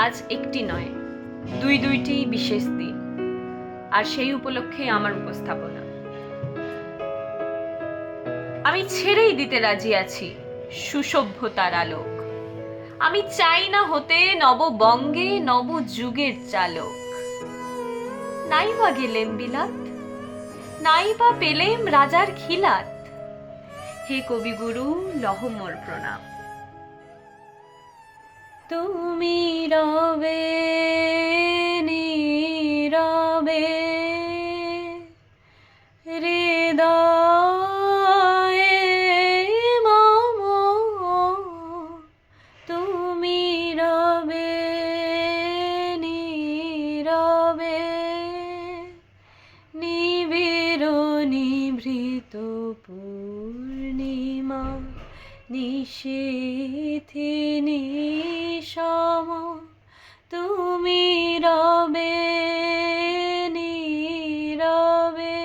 আজ একটি নয়, দুইটি বিশেষ দিন, আর সেই উপলক্ষে আমার উপস্থাপনা। আমি ছেড়েই দিতে রাজি আছি সুসভ্যতার আলোক। আমি চাই না হতে নববঙ্গে নব যুগের চালক। নাই বা গেলেম বিলাত, নাই বা পেলেম রাজার খিলাত। হে কবিগুরু, লহ মোর প্রণাম। তুমি রবে নীরবে হৃদয়ে মম, তুমি রবে নীরবে নিবিড় নিভৃত পূর্ণিমা নিশীথে নিশম, তুমি রবে নীরবে।